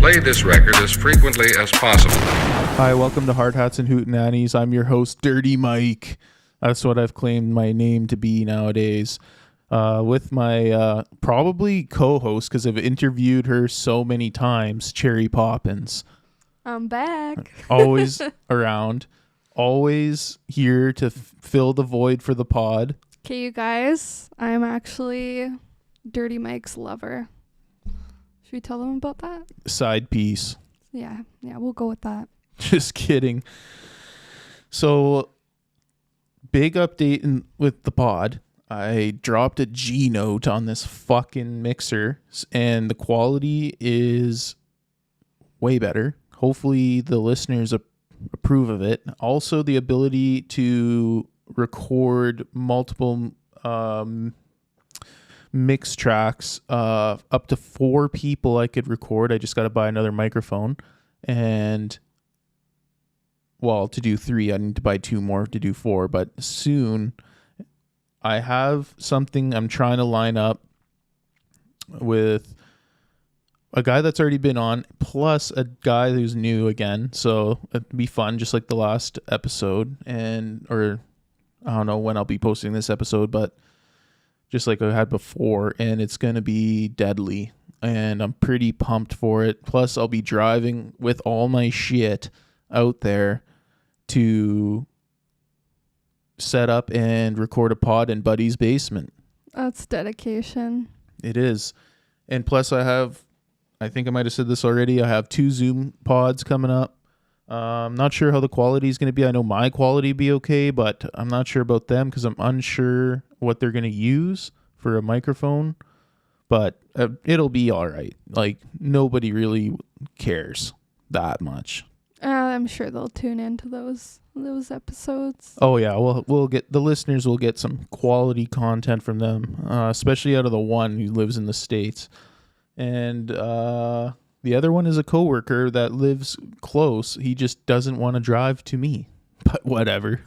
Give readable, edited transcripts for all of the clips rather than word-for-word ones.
Play this record as frequently as possible. Hi, welcome to Hard Hats and Hootenannies. I'm your host, Dirty Mike. That's what I've claimed my name to be nowadays. With my probably co-host, because I've interviewed her so many times, Cherry Poppins. I'm back. Always around. Always here to fill the void for the pod. Okay, you guys, I'm actually Dirty Mike's lover. Should we tell them about that? Side piece. Yeah, we'll go with that. Just kidding. So, big update with the pod. I dropped a G note on this fucking mixer, and the quality is way better. Hopefully, the listeners approve of it. Also, the ability to record multiple mix tracks, up to 4 people I could record. I just got to buy another microphone, and well, to do 3 I need to buy 2 more to do 4, but soon I have something I'm trying to line up with a guy that's already been on, plus a guy who's new again, so it'd be fun, just like the last episode, or I don't know when I'll be posting this episode, but just like I had before, and it's going to be deadly, and I'm pretty pumped for it. Plus, I'll be driving with all my shit out there to set up and record a pod in Buddy's basement. That's dedication. It is. And plus, I think I might have said this already, I have 2 Zoom pods coming up. I'm not sure how the quality is going to be. I know my quality be okay, but I'm not sure about them because I'm unsure what they're going to use for a microphone, but it'll be all right. Like, nobody really cares that much. I'm sure they'll tune into those episodes. Oh yeah, we'll get, the listeners will get some quality content from them, especially out of the one who lives in the States. And the other one is a coworker that lives close. He just doesn't want to drive to me, but whatever.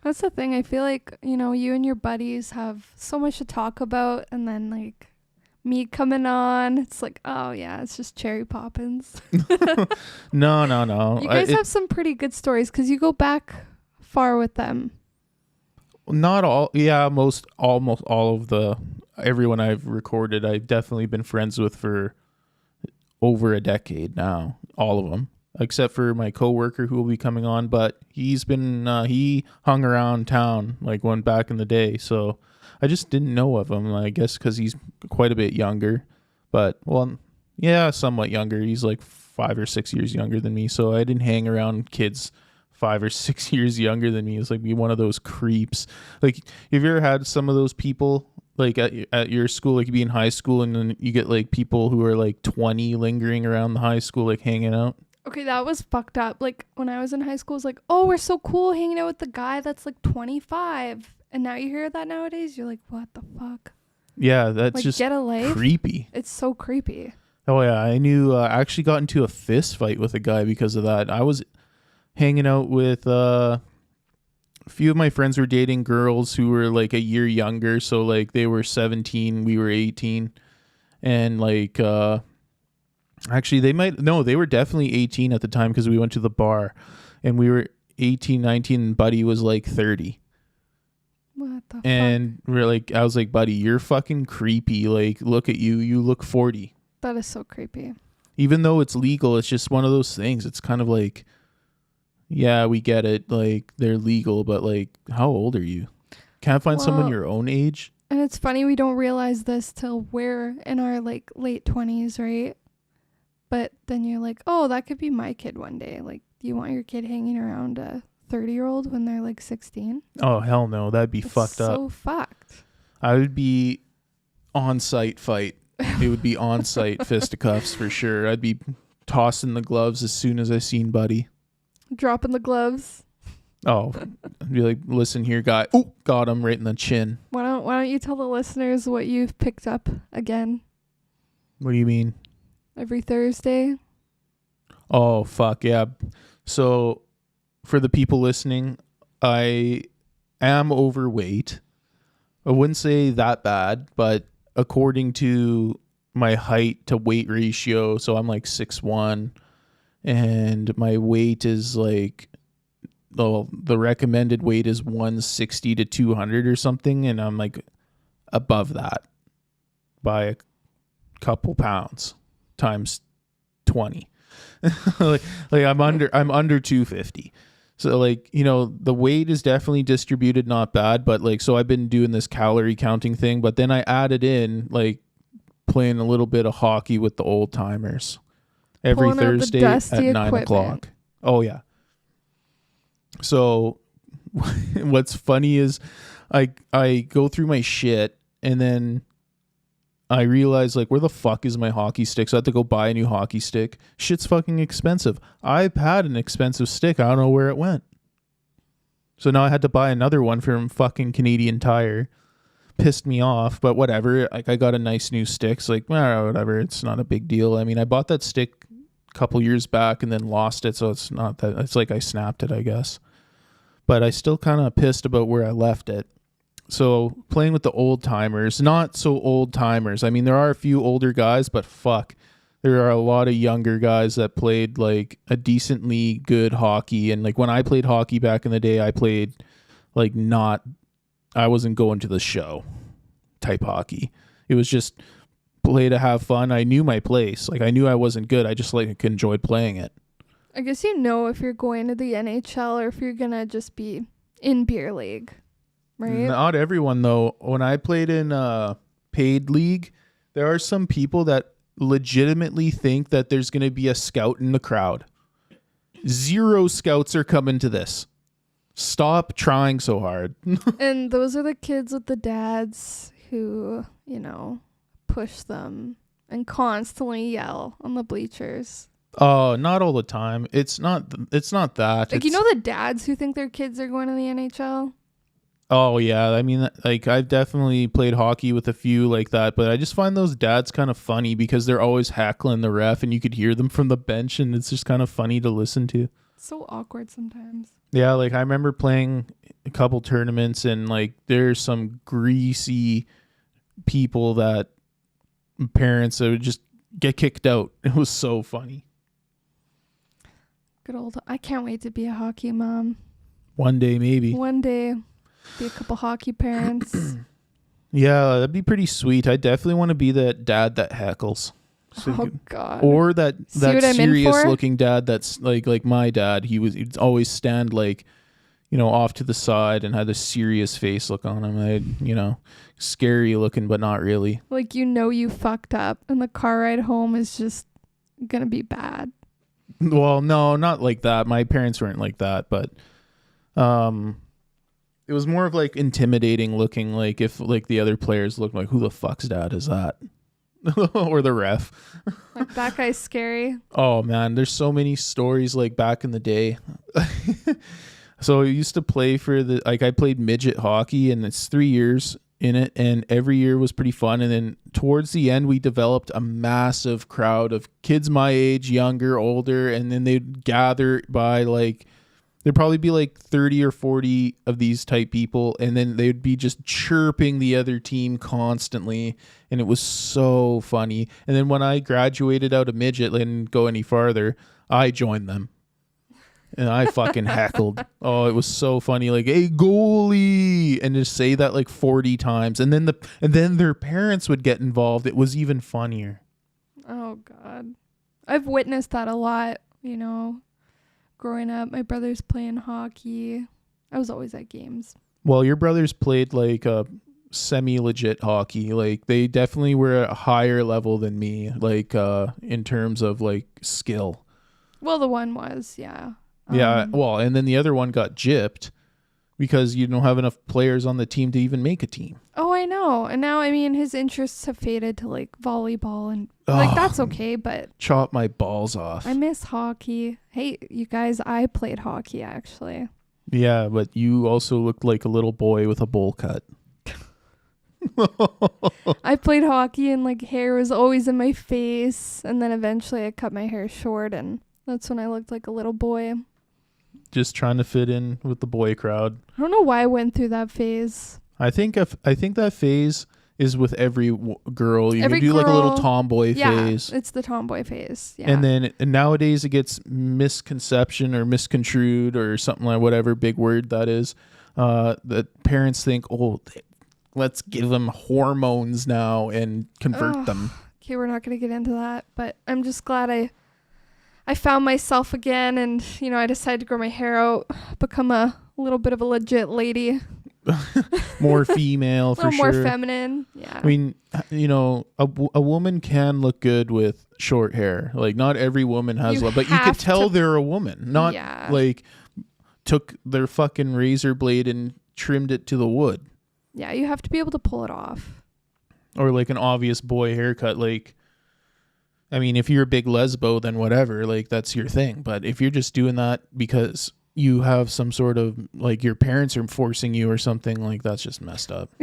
That's the thing. I feel like, you and your buddies have so much to talk about, and then like me coming on, it's like, oh yeah, it's just Cherry Poppins. No. You guys have some pretty good stories because you go back far with them. Not all. Yeah, almost all of everyone I've recorded, I've definitely been friends with for over a decade now. All of them, except for my coworker who will be coming on, but he's been he hung around town, like went back in the day, so I just didn't know of him, I guess because he's quite a bit younger, but well, yeah, somewhat younger. He's like 5 or 6 years younger than me, so I didn't hang around kids 5 or 6 years younger than me. It's like be one of those creeps. Like, have you ever had some of those people like at your school, like you be in high school and then you get like people who are like 20 lingering around the high school, like hanging out? Okay, that was fucked up. Like, when I was in high school, it was like, oh, we're so cool hanging out with the guy that's like 25. And now you hear that nowadays, you're like, what the fuck? Yeah, that's like, just get a life. Creepy. It's so creepy. Oh yeah, I knew. I actually got into a fist fight with a guy because of that. I was hanging out with a few of my friends were dating girls who were like a year younger, so like they were 17, we were 18, and like actually they were definitely 18 at the time because we went to the bar, and we were 18, 19, and Buddy was like 30. What the and fuck? We're like, I was like, buddy, you're fucking creepy. Like, look at you. You look 40. That is so creepy. Even though it's legal, it's just one of those things. It's kind of like, yeah, we get it. Like, they're legal, but like, how old are you? Can't find someone your own age. And it's funny, we don't realize this till we're in our like late 20s, right? But then you're like, oh, that could be my kid one day. Like, do you want your kid hanging around a 30-year-old when they're like 16? Oh, hell no. That'd be fucked up. So fucked. I would be on-site fight. It would be on-site fisticuffs for sure. I'd be tossing the gloves as soon as I seen Buddy. Dropping the gloves. Oh, I'd be like, listen here, guy. Oh, got him right in the chin. Why don't you tell the listeners what you've picked up again? What do you mean? Every Thursday? Oh, fuck, yeah. So, for the people listening, I am overweight. I wouldn't say that bad, but according to my height to weight ratio. So I'm like 6'1", and my weight is like, the recommended weight is 160 to 200 or something, and I'm like above that by a couple pounds times 20. like I'm under 250. So like, you know, the weight is definitely distributed not bad, but like, so I've been doing this calorie counting thing, but then I added in like playing a little bit of hockey with the old timers every Pulling out the Thursday dusty at 9 equipment. o'clock. Oh yeah. So what's funny is I go through my shit, and then I realize, like, where the fuck is my hockey stick? So I have to go buy a new hockey stick. Shit's fucking expensive. I've had an expensive stick. I don't know where it went. So now I had to buy another one from fucking Canadian Tire. Pissed me off, but whatever. Like, I got a nice new stick. So like, whatever. It's not a big deal. I mean, I bought that stick a couple years back and then lost it. So it's not that, it's like I snapped it, I guess. But I still kind of pissed about where I left it. So playing with the old timers, not so old timers. I mean, there are a few older guys, but fuck, there are a lot of younger guys that played like a decently good hockey. And like when I played hockey back in the day, I played like I wasn't going to the show type hockey. It was just play to have fun. I knew my place. Like I knew I wasn't good. I just like enjoyed playing it. I guess you know if you're going to the NHL or if you're going to just be in beer league. Right? Not everyone though. When I played in paid league, there are some people that legitimately think that there's going to be a scout in the crowd. 0 scouts are coming to this. Stop trying so hard. And those are the kids with the dads who, you know, push them and constantly yell on the bleachers. Oh, not all the time. It's not that. Like, you know the dads who think their kids are going to the NHL? Oh, yeah. I mean, like, I've definitely played hockey with a few like that, but I just find those dads kind of funny because they're always heckling the ref and you could hear them from the bench, and it's just kind of funny to listen to. So awkward sometimes. Yeah, like, I remember playing a couple tournaments, and, like, there's some greasy people that parents that would just get kicked out. It was so funny. Good old... I can't wait to be a hockey mom. One day, maybe. One day... Be a couple hockey parents. Yeah, that'd be pretty sweet. I definitely want to be that dad that heckles. So oh God. Or that serious for? looking dad that's like my dad. He'd always stand like, you know, off to the side and had a serious face look on him. Scary looking, but not really. Like, you know, you fucked up and the car ride home is just gonna be bad. Well, no, not like that. My parents weren't like that, but it was more of like intimidating looking, like if like the other players looked like, who the fuck's dad is that? Or the ref. Like, that guy's scary. Oh man, there's so many stories like back in the day. So I used to play for I played midget hockey, and it's 3 years in it, and every year was pretty fun. And then towards the end, we developed a massive crowd of kids my age, younger, older, and then they'd gather by like, there'd probably be like 30 or 40 of these type people, and then they'd be just chirping the other team constantly, and it was so funny. And then when I graduated out of midget and didn't go any farther, I joined them. And I fucking heckled. Oh, it was so funny. Like, hey, goalie, and just say that like 40 times, and then their parents would get involved. It was even funnier. Oh God, I've witnessed that a lot. You know, growing up, my brother's playing hockey. I was always at games. Well, your brothers played like a semi-legit hockey. Like, they definitely were at a higher level than me. Like, in terms of like skill. Well, the one was, yeah. Yeah, well, and then the other one got gypped because you don't have enough players on the team to even make a team. Oh, I know. And now, I mean, his interests have faded to like volleyball, and like, that's okay, but chop my balls off. I miss hockey. Hey, you guys, I played hockey actually. Yeah, but you also looked like a little boy with a bowl cut. I played hockey and like hair was always in my face, and then eventually I cut my hair short, and that's when I looked like a little boy. Just trying to fit in with the boy crowd. I don't know why I went through that phase. I think that phase is with every girl. You Every can do like a little girl- tomboy Yeah, phase. it's the tomboy phase. Yeah. And then nowadays it gets misconception or misconstrued or something like whatever big word that is. That parents think, oh, let's give them hormones now and convert them. Okay, we're not going to get into that, but I'm just glad I found myself again, and I decided to grow my hair out, become a little bit of a legit lady, More female a for little sure. more feminine. Yeah. I mean, a woman can look good with short hair. Like not every woman has You one, but you could have tell to- they're a woman. Not Yeah. like took their fucking razor blade and trimmed it to the wood. Yeah, you have to be able to pull it off. Or like an obvious boy haircut. Like, I mean, if you're a big lesbo, then whatever, like that's your thing. But if you're just doing that because you have some sort of like your parents are forcing you or something, like that's just messed up.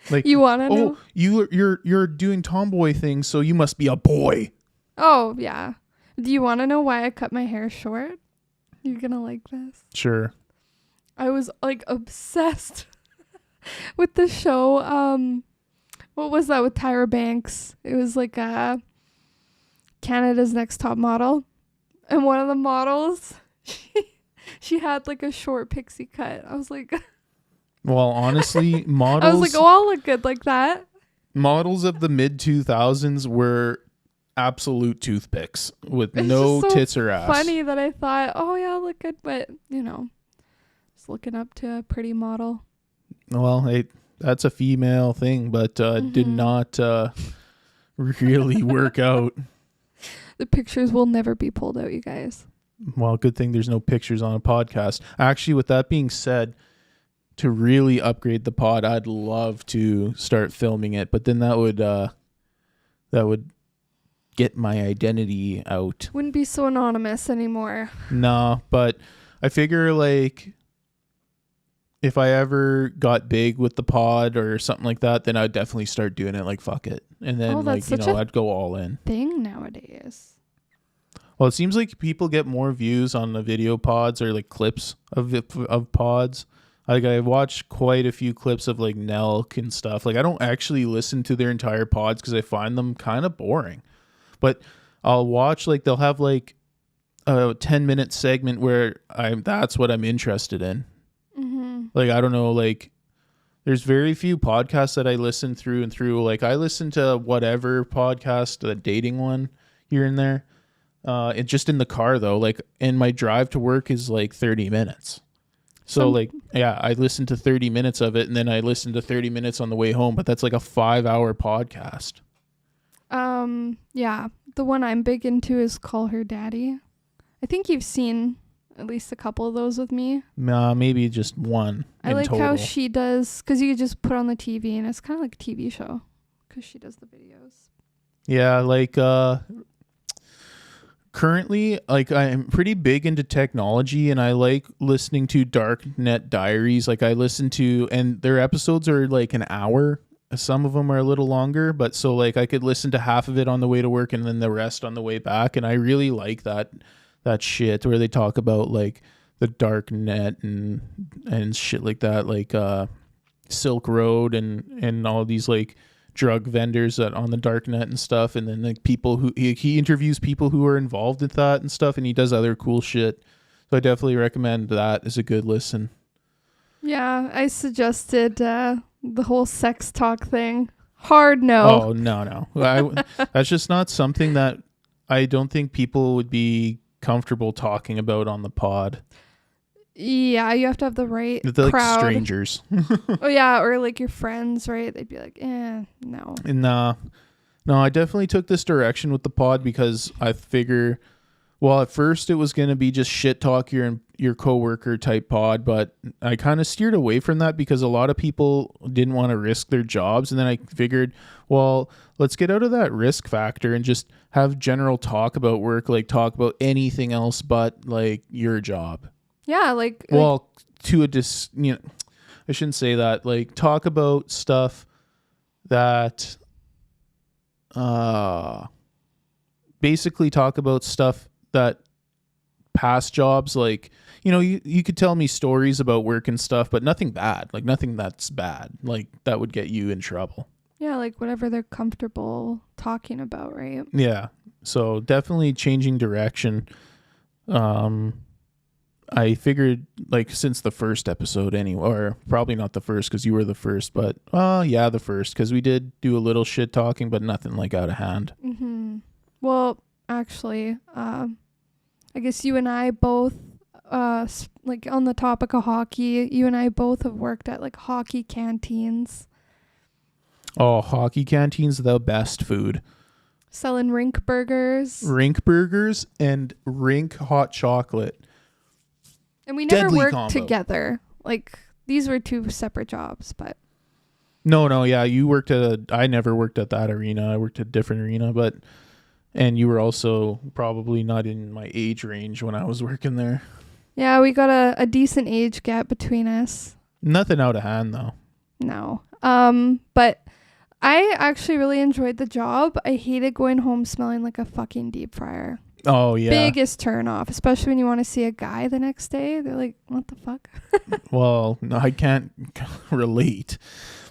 Like, You want to know? you're doing tomboy things, so you must be a boy. Oh, yeah. Do you want to know why I cut my hair short? You're going to like this. Sure. I was like obsessed with the show. What was that with Tyra Banks? It was like Canada's Next Top Model, and one of the models, she had like a short pixie cut. I was like, Well, honestly, I models was like, oh, I'll look good like that. models of the mid 2000s were absolute toothpicks with It's no just so tits or ass. Funny that I thought, oh yeah, I'll look good, but just looking up to a pretty model. Well, that's a female thing, but did Mhm. not really work out. The pictures will never be pulled out, you guys. Well, good thing there's no pictures on a podcast. Actually, with that being said, to really upgrade the pod, I'd love to start filming it, but then that would get my identity out. Wouldn't be so anonymous anymore. No, but I figure like if I ever got big with the pod or something like that, then I'd definitely start doing it. Like fuck it, and then Oh, like that's such a- I'd go all in. Thing nowadays. Well, it seems like people get more views on the video pods or like clips of pods. Like I watched quite a few clips of like Nelk and stuff. Like I don't actually listen to their entire pods because I find them kind of boring. But I'll watch like they'll have like a 10-minute segment where that's what I'm interested in. Mm-hmm. Like I don't know, like there's very few podcasts that I listen through and through. Like I listen to whatever podcast, the dating one here and there. It just in the car though, like and my drive to work is like 30 minutes. So like, yeah, I listen to 30 minutes of it and then I listen to 30 minutes on the way home, but that's like a 5-hour podcast. Yeah, the one I'm big into is Call Her Daddy. I think you've seen at least a couple of those with me. Maybe just one I in like total. how she does, because you could just put on the TV and it's kind of like a TV show because she does the videos. Yeah, like currently, like I'm pretty big into technology and I like listening to Darknet Diaries. Like I listen to, and their episodes are like an hour. Some of them are a little longer, but so like I could listen to half of it on the way to work and then the rest on the way back. And I really like that shit where they talk about like the dark net and shit like that, like Silk Road and all these like drug vendors that on the dark net and stuff, and then like people who he interviews people who are involved with that and stuff, and he does other cool shit. So I definitely recommend that as a good listen. Yeah, I suggested the whole sex talk thing. Hard no. Oh no. That's just not something that I don't think people would be comfortable talking about on the pod. Yeah, you have to have the right They're like crowd. strangers. Oh yeah, or like your friends, right? They'd be like, no. And no, I definitely took this direction with the pod because I figure, well, at first it was going to be just shit talk your coworker type pod, but I kind of steered away from that because a lot of people didn't want to risk their jobs. And then I figured, well, let's get out of that risk factor and just have general talk about work, like talk about anything else but like your job. Yeah, like Well, to I shouldn't say that. Like talk about stuff that basically talk about stuff that past jobs, like, you could tell me stories about work and stuff, but nothing bad, like nothing that's bad, like that would get you in trouble. Yeah, like whatever they're comfortable talking about, right? Yeah. So definitely changing direction. I figured, like, since the first episode anyway, or probably not the first because you were the first, but yeah, the first, because we did do a little shit talking, but nothing like out of hand. Mm-hmm. Well, actually, I guess you and I both, like on the topic of hockey, you and I both have worked at like hockey canteens. Oh, hockey canteens, the best food. Selling rink burgers. Rink burgers and rink hot chocolate. And we never Deadly worked combo. together. Like, these were two separate jobs, but... No, yeah, you worked I never worked at that arena. I worked at a different arena, and you were also probably not in my age range when I was working there. Yeah, we got a decent age gap between us. Nothing out of hand, though. No. But I actually really enjoyed the job. I hated going home smelling like a fucking deep fryer. Oh, yeah. Biggest turn off, especially when you want to see a guy the next day. They're like, what the fuck? Well, no, I can't relate.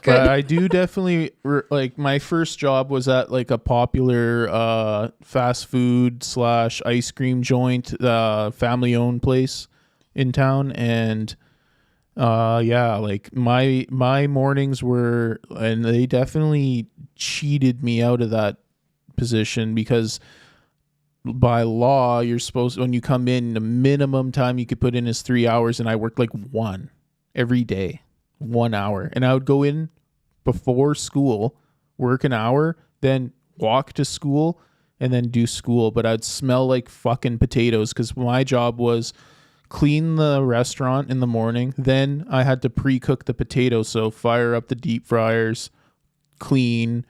Good. But I do definitely, like, my first job was at, like, a popular fast food / ice cream joint, family-owned place in town. And, yeah, like, my mornings were, and they definitely cheated me out of that position because... by law, you're supposed, when you come in, the minimum time you could put in is 3 hours, and I worked like 1 every day, 1 hour. And I would go in before school, work an hour, then walk to school, and then do school. But I'd smell like fucking potatoes because my job was clean the restaurant in the morning. Then I had to pre-cook the potatoes, so fire up the deep fryers, clean,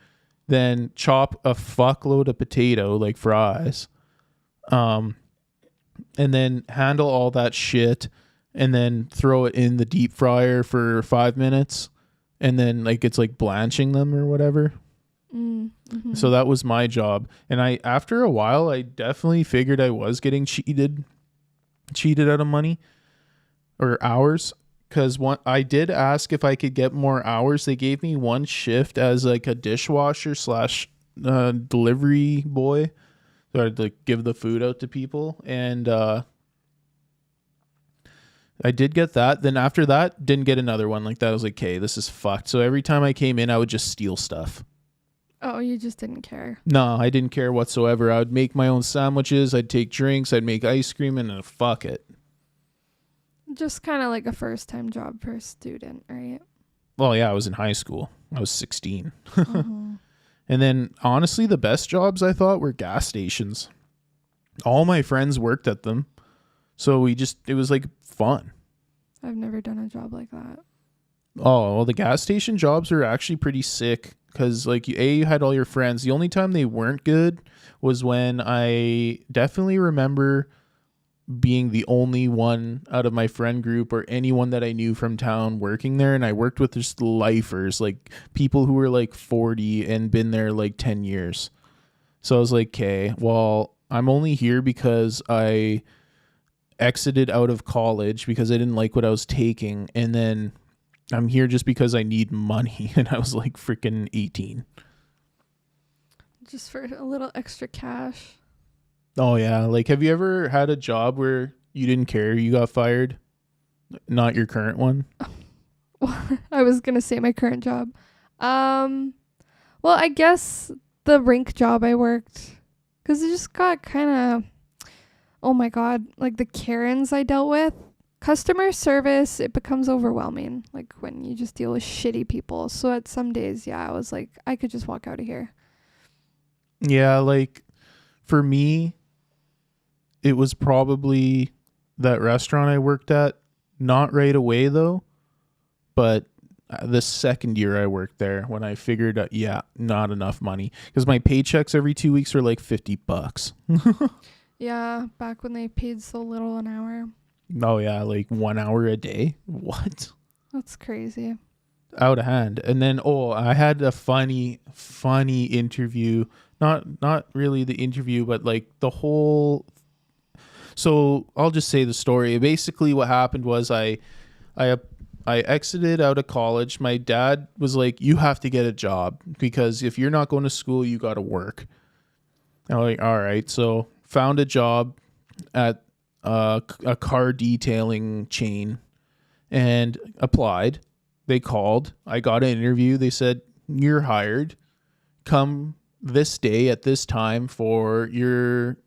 then chop a fuckload of potato, like fries. And then handle all that shit and then throw it in the deep fryer for 5 minutes and then like it's like blanching them or whatever. Mm-hmm. So that was my job. And after a while, I definitely figured I was getting cheated out of money or hours. Because I did ask if I could get more hours. They gave me one shift as like a dishwasher / delivery boy. So I'd like give the food out to people. And I did get that. Then after that, didn't get another one like that. I was like, okay, this is fucked. So every time I came in, I would just steal stuff. Oh, you just didn't care. No, I didn't care whatsoever. I would make my own sandwiches. I'd take drinks. I'd make ice cream and fuck it. Just kind of like a first-time job for a student, right? Well, yeah, I was in high school. I was 16. Mm-hmm. And then, honestly, the best jobs I thought were gas stations. All my friends worked at them. So it was like fun. I've never done a job like that. Oh, well, the gas station jobs were actually pretty sick. Because, like, you had all your friends. The only time they weren't good was when I definitely remember being the only one out of my friend group or anyone that I knew from town working there. And I worked with just lifers, like people who were like 40 and been there like 10 years. So I was like, okay, well, I'm only here because I exited out of college because I didn't like what I was taking. And then I'm here just because I need money. And I was like freaking 18. Just for a little extra cash. Oh, yeah. Like, have you ever had a job where you didn't care you got fired? Not your current one? I was going to say my current job. Well, I guess the rink job I worked, because it just got kind of, oh my God, like the Karens I dealt with. Customer service, it becomes overwhelming, like when you just deal with shitty people. So at some days, yeah, I was like, I could just walk out of here. Yeah, like, for me, it was probably that restaurant I worked at. Not right away, though. But the second year I worked there, when I figured out, yeah, not enough money. Because my paychecks every 2 weeks were like $50. Yeah, back when they paid so little an hour. Oh, yeah, like 1 hour a day? What? That's crazy. Out of hand. And then, I had a funny interview. Not really the interview, but like the whole... So I'll just say the story. Basically, what happened was I exited out of college. My dad was like, "You have to get a job because if you're not going to school, you got to work." And I'm like, "All right." So found a job at a car detailing chain and applied. They called. I got an interview. They said, "You're hired. Come this day at this time for your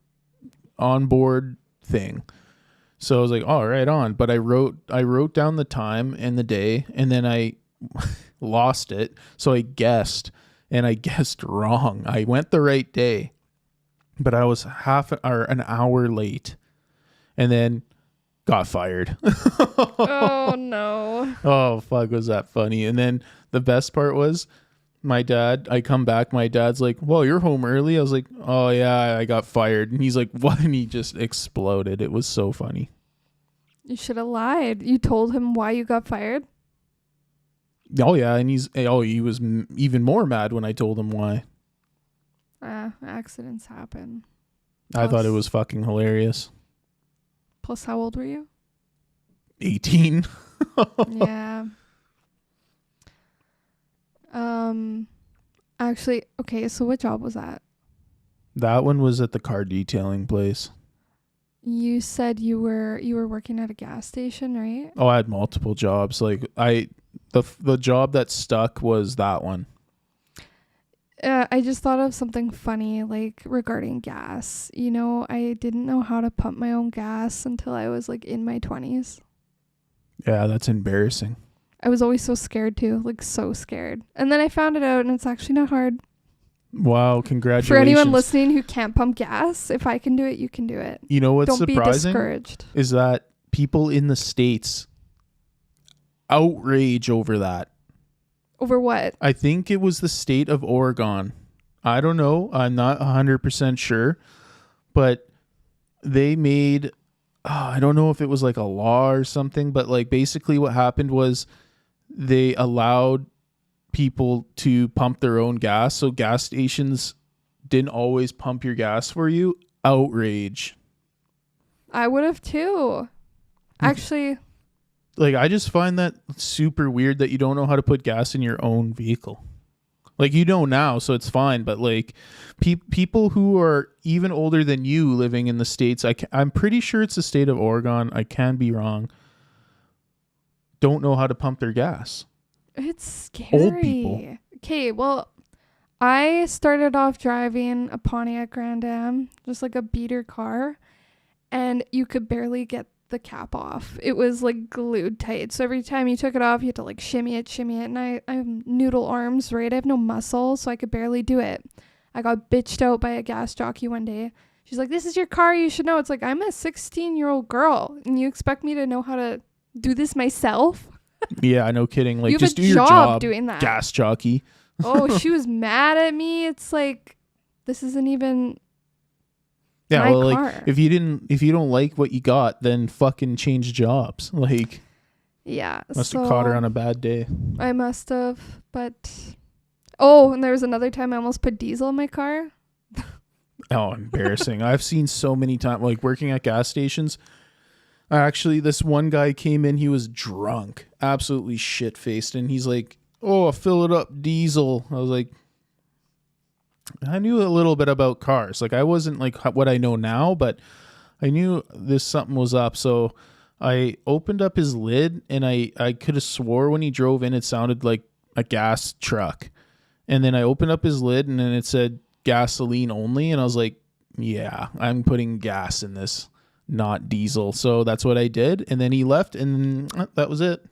onboard thing." So I was like, "Oh, right on." But I wrote down the time and the day, and then I lost it. So I guessed, and I guessed wrong. I went the right day, but I was an hour late, and then got fired. Oh no. Oh fuck, was that funny? And then the best part was I come back, my dad's like, "Well, you're home early." I was like, "Oh yeah, I got fired." And he's like, "What?" And he just exploded. It was so funny. You should have lied. You told him why you got fired? Oh yeah, and he was even more mad when I told him why. Accidents happen. I thought it was fucking hilarious. Plus, how old were you? 18. Yeah. Actually, okay, so what job was that? That one was at the car detailing place. You said you were working at a gas station, right? Oh, I had multiple jobs. Like the job that stuck was that one. I just thought of something funny, like regarding gas. You know, I didn't know how to pump my own gas until I was like in my 20s. Yeah, that's embarrassing. I was always so scared too, like so scared. And then I found it out, and it's actually not hard. Wow, congratulations. For anyone listening who can't pump gas, if I can do it, you can do it. You know what's Don't surprising? Be discouraged. Is that people in the States outrage over that. Over what? I think it was the state of Oregon. I don't know. I'm not 100% sure. But they made, I don't know if it was like a law or something, but like basically what happened was they allowed people to pump their own gas. So gas stations didn't always pump your gas for you. Outrage. I would have too. Actually, like, I just find that super weird that you don't know how to put gas in your own vehicle. Like, you know now, so it's fine. But like people who are even older than you living in the States, I'm pretty sure it's the state of Oregon. I can be wrong. Don't know how to pump their gas. it's scary. Old people. Okay, well, I started off driving a Pontiac Grand Am, just like a beater car, and you could barely get the cap off. It was like glued tight. So every time you took it off, you had to like shimmy it. And I have noodle arms, right? I have no muscle, so I could barely do it. I got bitched out by a gas jockey one day. She's like, "This is your car. You should know." It's like, I'm a 16-year-old girl, and you expect me to know how to do this myself? Yeah, no kidding. Like, you have just a do your job job, doing that. gas jockey. Oh, she was mad at me. It's like, this isn't even Yeah, my well, car. like if you don't like what you got, then fucking change jobs. Like, Yeah. must have caught her on a bad day. I must have, but and there was another time I almost put diesel in my car. Oh, embarrassing. I've seen so many times, like working at gas stations. Actually, this one guy came in, he was drunk, absolutely shit-faced, and he's like, "Oh, fill it up diesel." I was like, I knew a little bit about cars. Like, I wasn't like what I know now, but I knew something was up. So I opened up his lid, and I could have swore when he drove in, it sounded like a gas truck. And then I opened up his lid, and then it said gasoline only. And I was like, yeah, I'm putting gas in this, not diesel. So that's what I did. And then he left, and that was it.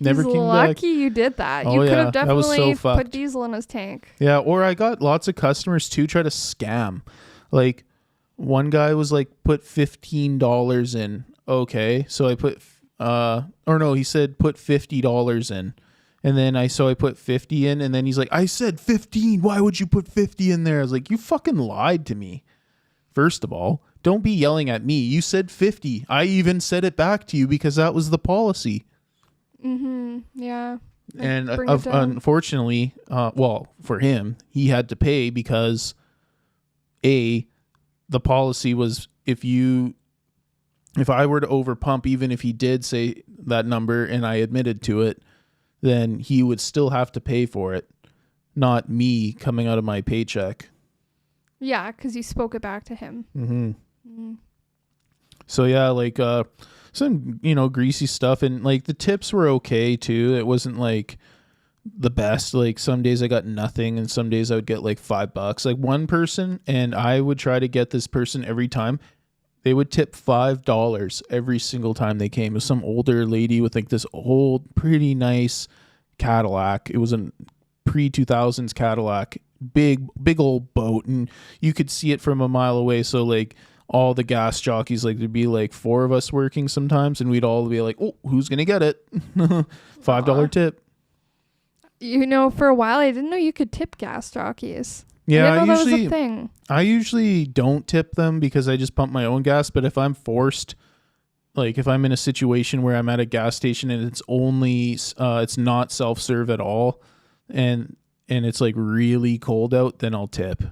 Never He's came lucky back. you did that. Oh, You could yeah, have that was so definitely fucked. put diesel in his tank. Yeah, or I got lots of customers too try to scam. Like, one guy was like, put $15 in. Okay, so I put, he said put $50 in. And then I put 50 in, and then he's like, "I said 15. Why would you put 50 in there?" I was like, "You fucking lied to me. First of all, don't be yelling at me. You said 50. I even said it back to you because that was the policy." Yeah. And bring it down. unfortunately, for him, he had to pay because the policy was if you if I were to overpump, even if he did say that number and I admitted to it, then he would still have to pay for it, not me coming out of my paycheck. Yeah, because you spoke it back to him. Mm-hmm. Mm. So yeah, like some, you know, greasy stuff, and like the tips were okay too. It wasn't like the best. Like some days I got nothing, and some days I would get like $5. Like one person, and I would try to get this person every time. They would tip $5 every single time they came. It was some older lady with like this old, pretty nice Cadillac. It was a pre-2000s Cadillac, big old boat, and you could see it from a mile away. So like all the gas jockeys, like there'd be like 4 of us working sometimes, and we'd all be like, "Oh, who's gonna get it?" $5 tip. You know, for a while I didn't know you could tip gas jockeys. Yeah, I that was a thing. I usually don't tip them because I just pump my own gas. But if I'm forced, like if I'm in a situation where I'm at a gas station and it's only it's not self-serve at all, and it's like really cold out, then I'll tip.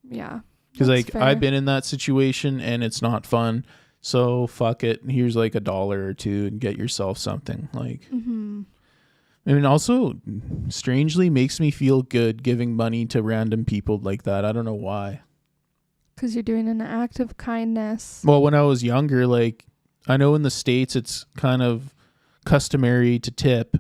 Yeah, because like fair. I've been in that situation and it's not fun. So fuck it. Here's like $1 or $2 and get yourself something. Like, I mean, also strangely makes me feel good giving money to random people like that. I don't know why. Because you're doing an act of kindness. Well, when I was younger, like I know in the States it's kind of customary to tip.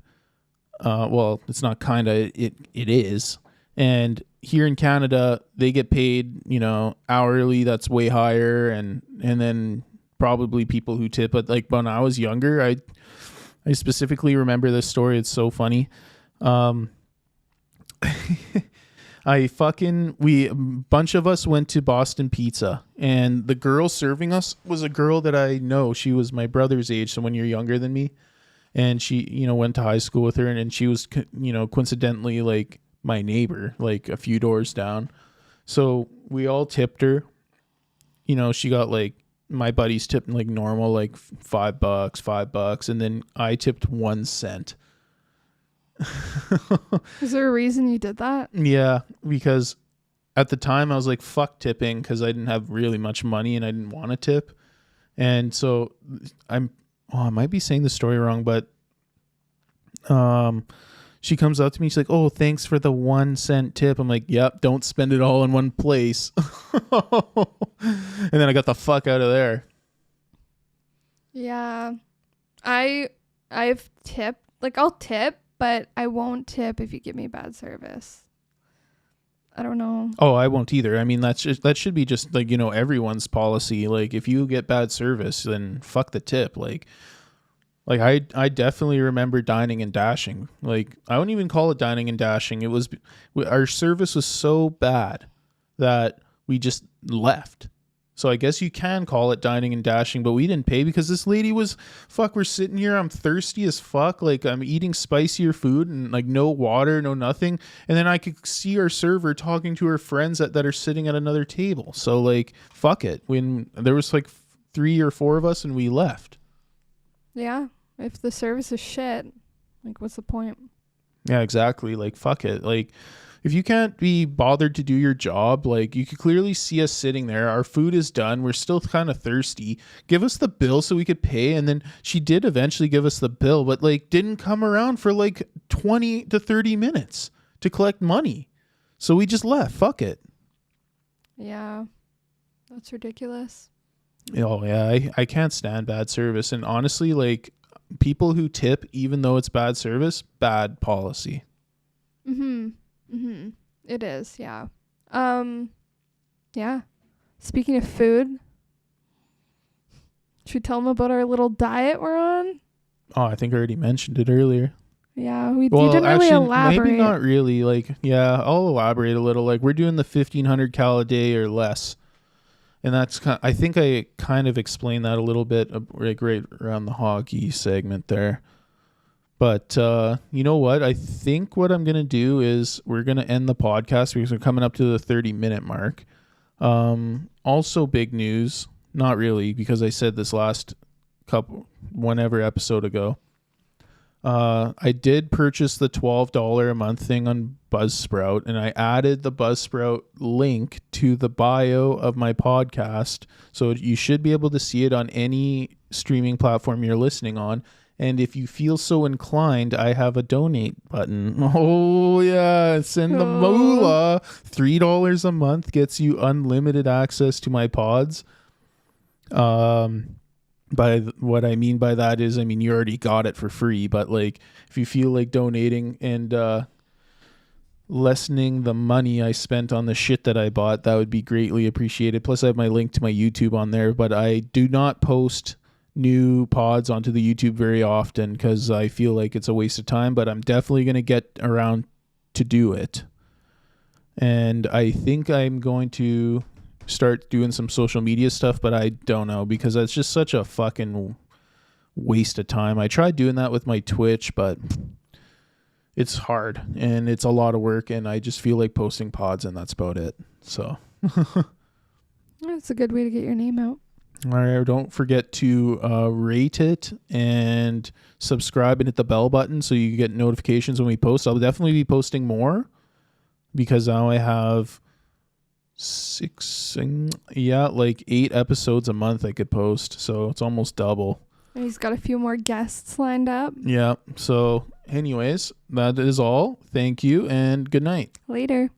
Well, it's not kind of, it is. And here in Canada, they get paid, you know, hourly. That's way higher. And then probably people who tip. But like when I was younger, I specifically remember this story. It's so funny. A bunch of us went to Boston Pizza, and the girl serving us was a girl that I know. She was my brother's age, so 1 year younger than me. And she, you know, went to high school with her, and she was, you know, coincidentally like my neighbor, like a few doors down. So we all tipped her. You know, she got like, my buddies tipped like normal, like $5, and then I tipped 1 cent. Is there a reason you did that? Yeah, because at the time I was like, fuck tipping, because I didn't have really much money and I didn't want to tip. And so I might be saying the story wrong, but she comes up to me. She's like, "Oh, thanks for the 1 cent tip." I'm like, "Yep, don't spend it all in one place." And then I got the fuck out of there. Yeah. I've tipped. Like, I'll tip, but I won't tip if you give me bad service. I don't know. Oh, I won't either. I mean, that should be just like, you know, everyone's policy. Like, if you get bad service, then fuck the tip. Like I definitely remember dining and dashing. Like, I wouldn't even call it dining and dashing. It was, our service was so bad that we just left. So I guess you can call it dining and dashing, but we didn't pay because this lady was, fuck, we're sitting here, I'm thirsty as fuck, like I'm eating spicier food and like no water, no nothing. And then I could see our server talking to her friends that are sitting at another table. So like, fuck it. When there was like 3 or 4 of us and we left. Yeah. If the service is shit, like what's the point? Yeah, exactly. Like, fuck it. Like, if you can't be bothered to do your job, like you could clearly see us sitting there. Our food is done. We're still kind of thirsty. Give us the bill so we could pay. And then she did eventually give us the bill, but like didn't come around for like 20 to 30 minutes to collect money. So we just left. Fuck it. Yeah. That's ridiculous. Oh yeah. I can't stand bad service. And honestly, like people who tip, even though it's bad service, bad policy. It is, yeah. Yeah. Speaking of food, should we tell them about our little diet we're on? Oh, I think I already mentioned it earlier. Yeah, you didn't really elaborate. Maybe not really. Like, yeah, I'll elaborate a little. Like, we're doing the 1,500 cal a day or less. And that's I think I kind of explained that a little bit, like right around the hockey segment there. But you know what? I think what I'm going to do is we're going to end the podcast because we're coming up to the 30-minute mark. Also big news. Not really, because I said this last episode ago. I did purchase the $12 a month thing on Buzzsprout, and I added the Buzzsprout link to the bio of my podcast. So you should be able to see it on any streaming platform you're listening on. And if you feel so inclined, I have a donate button. Oh, yeah. Send the moolah. $3 a month gets you unlimited access to my pods. What I mean by that is, I mean, you already got it for free. But, like, if you feel like donating and lessening the money I spent on the shit that I bought, that would be greatly appreciated. Plus, I have my link to my YouTube on there. But I do not post new pods onto the YouTube very often because I feel like it's a waste of time, but I'm definitely going to get around to do it. And I think I'm going to start doing some social media stuff, but I don't know because that's just such a fucking waste of time. I tried doing that with my Twitch, but it's hard and it's a lot of work, and I just feel like posting pods and that's about it. So That's a good way to get your name out. All right, don't forget to rate it and subscribe and hit the bell button so you get notifications when we post. I'll definitely be posting more because now I have 8 episodes a month I could post. So it's almost double. And he's got a few more guests lined up. Yeah. So anyways, that is all. Thank you and good night. Later.